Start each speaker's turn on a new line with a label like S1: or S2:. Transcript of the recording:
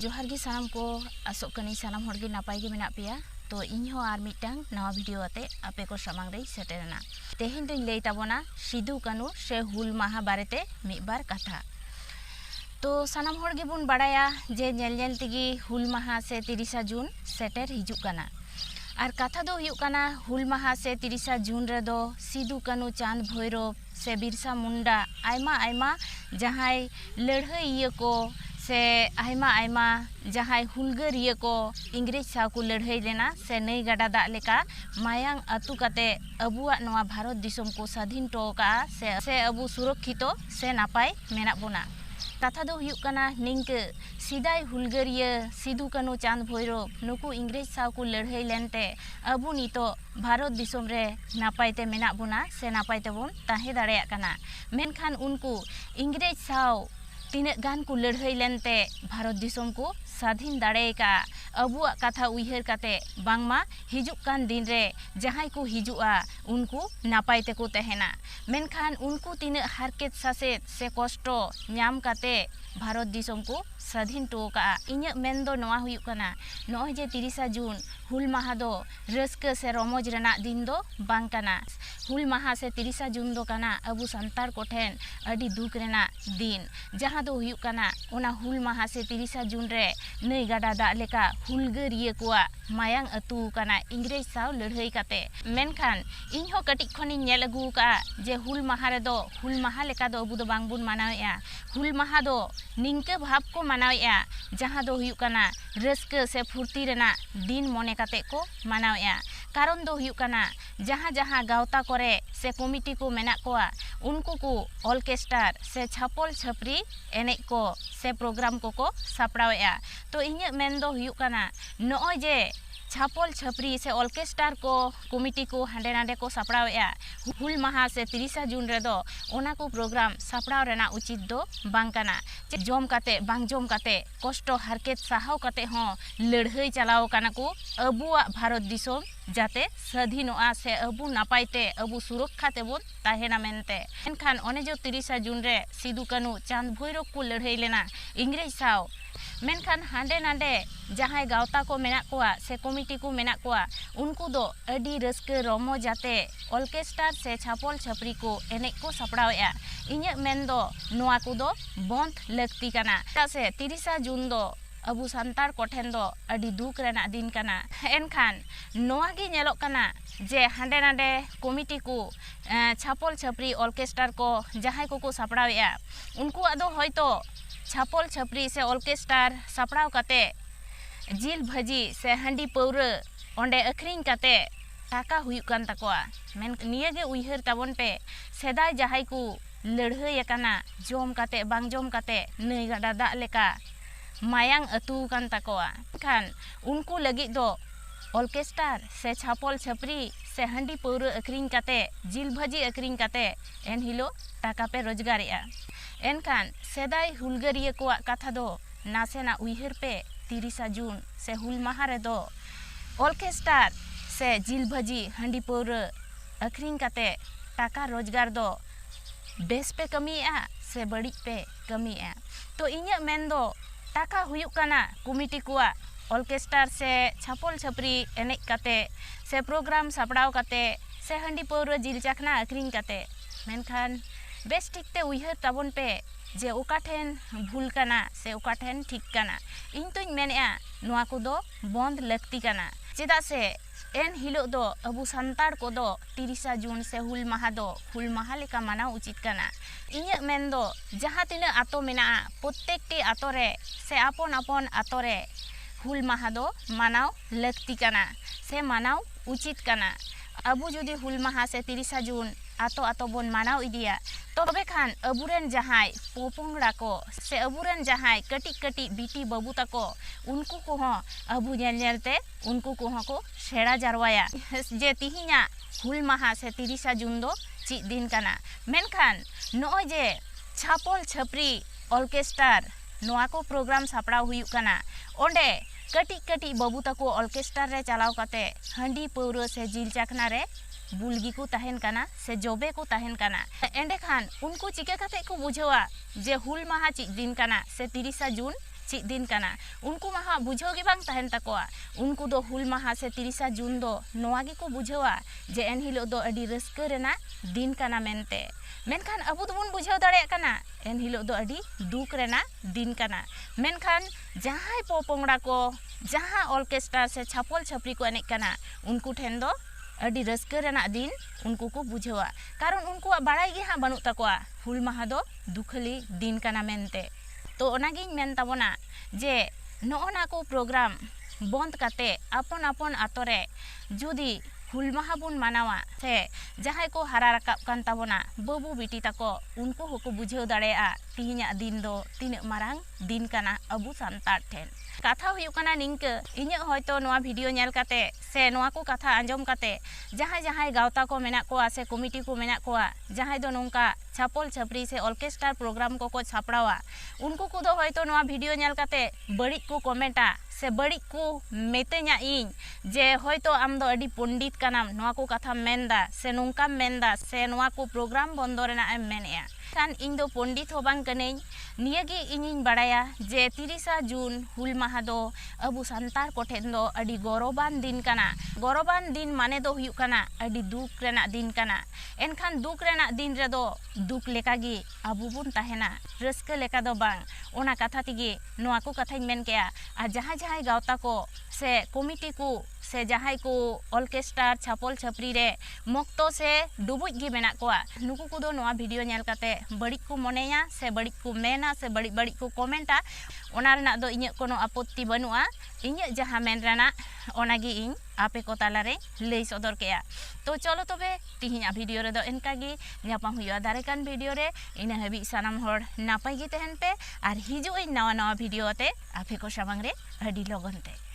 S1: जोहार गे सानाम को आसोग कनी सानाम हर गे नापाय गे मेना पेया तो इन हो आर मिटांग नवा वीडियो आते आपे को सामांग रे सेटेरना तेहेन दों लई ताबोना सिदु कानु से हुल माहा बारेते मिबार कथा। तो सानाम हर गे बुन बाड़ाया जे नेल नेल तेगी हुल माहा से 30 जून सेटेर हिजुग काना और कथा दो हुयुग काना हुल माहा से 30 जून रे दो सिदु कानु चांद भैरव से बिरसा मुंडा आयमा आयमा जहाय लड़हई को से आयमा आयमा जहाय हुलगारिया को इंग्रेज साव को लड़हई लेना से नई गाडा दा लेका मायांग अतु काते अबुआ नवा भारत दिसोम को स्वाधीन टोका से अबु सुरक्षितो से नापाय मेना बोना। कथा दो हुयुग काना निंक सिदाय हुलगारिया सिदु कानु चांद भैरव नुकु इंग्रेज साव को लड़हई लेनते अबु नितो भारत दिसोम रे नापायते मेना बोना से नापायते बोन ताहे दाड़ेया काना। मेनखान उनको इंग्रेज साव तीना गान को लड़हई लेनते भारत दिसोम को स्वाधीन दाड़ेका अबुआ कथा उइहर काते बांगमा हिजुग कान दिन रे जहाय को हिजुआ उनको नापाय तेको तहेना। मेनखान उनको तीना हारकेत सासेत से कष्टो न्याम काते भारत दिसोम को स्वाधीन टोका। इन्या मेन दो नवा हुयुग काना नय जे 30 जून हुल माहा दो रस्का से रमोज रेना दिन दो बांग काना। हुल माहा से 30 जून दो काना अबु संतार कोठेन अडी दुख रेना दिन जहां दो हुयुग काना ओना हुल माहा से 30 जून रे नई गाडा दा लेका हुलगारिया कोआ मायांग अतु काना इंग्रेज साव लड़हई काते। मेनखान इन हो कटिक खनि नेल अगु का जे हुल माहा रे दो हुल माहा लेका दो अबु दो बांगबुन मानावेया। हुल माहा दो निंके भाव को मानावेया जहां दो हुयुग काना रस्का से फुर्ती रेना दिन मोने काते को मानावेया। कारण दो हुयुग काना जहां जहां गावता करे से कमिटी को मेना कोआ उनको को ऑर्केस्ट्रार से छापल छपरी एने को से प्रोग्राम को सापड़ावेया। तो इन्या मेन दो हुयुग काना नय जे छापल छपरी से ऑर्केस्ट्रार को कमिटी को हांडे नांडे को सापड़ावेया हुल माहा से 30 जून रे दो ओना को प्रोग्राम सापड़ाव रेना उचित दो बांग काना। जम काते बांग जम काते कष्ट हारकेत साहाव काते हो लड़हई चलाव काना को अबुआ भारत दिसोम जाते स्वाधीनोआ से अबु नापायते अबु सुरक्षा तेबोन ताहेना मेनते। एनखान ओने जो 30 जून रे सिदु कानु चांद भैरव को लड़हई लेना इंग्रेज साव। मेनखान हांडे नांडे जहां गावता को मेना कोआ से कमिटी को मेना कोआ उनको दो अडी रस्के रमो जाते ऑर्केस्ट्रार से छापल छपरी को एने को सापड़ावेया। इन्या मेन दो नोआ को दो बंद लगती काना से 30 जून दो अबु संतार कोठेन दो अडी दुख रेना दिन काना। एनखान नोआ गे नेलोग काना जे हांडे नांडे कमिटी को छापल छपरी ऑर्केस्ट्रार को जहां को सापड़ावेया उनको आदो होयतो छापल छपरी से ऑर्केस्ट्रार सापड़ाव काते जिल भाजी से हांडी पौरा ओंडे अखरिंग काते टाका हुयुग कान ताकोआ। मेन निया गे उइहर ताबोन पे सेदाय जहाय को लड़हई काना जम काते बांग जम काते नई गाडा दा लेका मायांग अतु कान ताकोआ। खान उनको लगी दो ऑर्केस्ट्रार से छापल छपरी से हांडी पौरा अखरिंग काते जिल भाजी अखरिंग काते एन हिलो टाका पे रोजगारिया। एनखान सेदाय हुलगारिया को कथा दो नासेना उइहर पे 30 जून से हुल माहा रे दो ऑर्केस्ट्रार से जिल भाजी हांडी पौरा अखरिंग काते टाका रोजगार दो बेस पे कमिया से बड़ी पे कमिया। तो इन्या मेन दो टाका हुयुग काना कमिटी को ऑर्केस्ट्रार से छापल छपरी एने काते से प्रोग्राम सापड़ाव काते से हांडी पौरा जिल चाखना अखरिंग काते। मेनखान बेस ठीक ते उइहर ताबोन पे जे ओका ठेन भूल काना से ओका ठेन ठीक काना। इन तोኝ मेनेआ नोआ को दो बंद लगती काना चेदा से एन हिलो दो अबु संतार को दो 30 जून से हुल माहा दो हुल माहा लेका मानाव उचित काना। इन्या मेन दो जहां तिना आतो मेना प्रत्येकटी आतो रे से आपन आपन आतो रे हुल माहा दो मानाव लगती काना से मानाव उचित काना। अबु जुदी हुल माहा से 30 जून आतो आतो बोन मानाव इदिया तबे खान अबुरेन जहाय पोपोंगड़ा को से अबुरेन जहाय कटी कटी बीटी बाबू तको उनको को हो अबु नेल नेलते उनको को हो को सेड़ा जारवाया जे तिहिना हुल माहा से 30 जून दो ची दिन काना। मेनखान नय जे छापल छपरी ऑर्केस्ट्रार नोआ को प्रोग्राम सापड़ाव हुयुग काना ओंडे कटी कटी बाबू तको ऑर्केस्ट्रार रे चलाव काते हांडी पौरा से जिल चाखना रे बुलगी को तहन काना से जोबे को तहन काना। एंडे खान उनको चिके काते को बुझावा जे हुल माहा ची दिन काना से 30 जून चेक दिन काना उनको माहा बुझाव गे बांग तहन तकोआ उनको दो हुल माहा से 30 जून दो नोआ गे को बुझावा जे एन हिलो दो अडी रस्का रेना दिन काना मेनते मेनखान अबु दोबन बुझाव दाड़े काना एन हिलो दो अडी दुख रेना दिन काना मेनखान जहां पोपोंगड़ा को जहां ऑर्केस्ट्रा से छापल छपरी को एने काना उनको ठेन दो अडी रस्का रेना दिन उनको को बुझावा कारण उनको बाड़ाई गे हां बानु तकोआ हुल माहा दो दुखली दिन काना मेनते तो ओनागिन मेन ताबोना जे नोना को प्रोग्राम बंद काते अपन अपन आतोरे जुदी हुल माहा बन मानावा से जहां को हारा रकाब कान ताबोना बाबू बेटी ताको उनको होको बुझाव दाड़ेया तिहिना दिन दो तीना मारांग दिन काना अबु सांतार ठेन कथा हुयु काना निंक इᱧ हयतो नोआ वीडियो नेल काते से नोआ को कथा आंजम काते जहां जहां गावता को मेना कोआ से कमिटी को मेना कोआ जहां दो नोंका छापल छपरी से ऑर्केस्ट्रा प्रोग्राम को छापड़ावा उनको को दो हयतो नोआ वीडियो नेल काते बड़ी को कमेंटा से बड़ी को मेतेኛ इन जे हयतो आम दो अडी पंडित कानाम नोआ को कथा मेनदा से नोंका मेनदा से नोआ को प्रोग्राम बंदो रेना एम मेनेया खान इन दो पंडित हो बांग कनेኝ नियागी इनिन बाड़ाया जे 30 जून हुल माहा दो अबु सांतार को ठेन दो अडी गौरवान दिन काना गौरवान दिन माने दो हुयु काना अडी दुख रेना दिन काना एनखान दुख रेना दिन रे दो दुख लेकागी अबु बुन ताहेना रस्का लेका दो बांग ओना कथा तिगी नोआ को कथाई मेन केया आ जहां जहां गावता को से कमिटी को से जहां को ऑर्केस्ट्रा छापल छपरी रे मक्तो से डुबुज गे मेना कोआ नुकु को दो नोआ वीडियो नेल काते बड़ी को मनेया से बड़ी को मेना से बड़ी बड़ी को कमेंटा ओना रेना दो इᱧ कोनो आपत्ति बनुआ इᱧ जहां मेन रेना ओनागी इन आपे को तालारे लई सदर केया तो चलो तबे तिहिना वीडियो रे दो एनकागी न्यापाम हुआ दारे कान वीडियो रे इन हबी सानाम हर नापाई गे तहन पे आर हिजु नवा नवा वीडियो ते आपे को सामांग रे अडी लगन ते।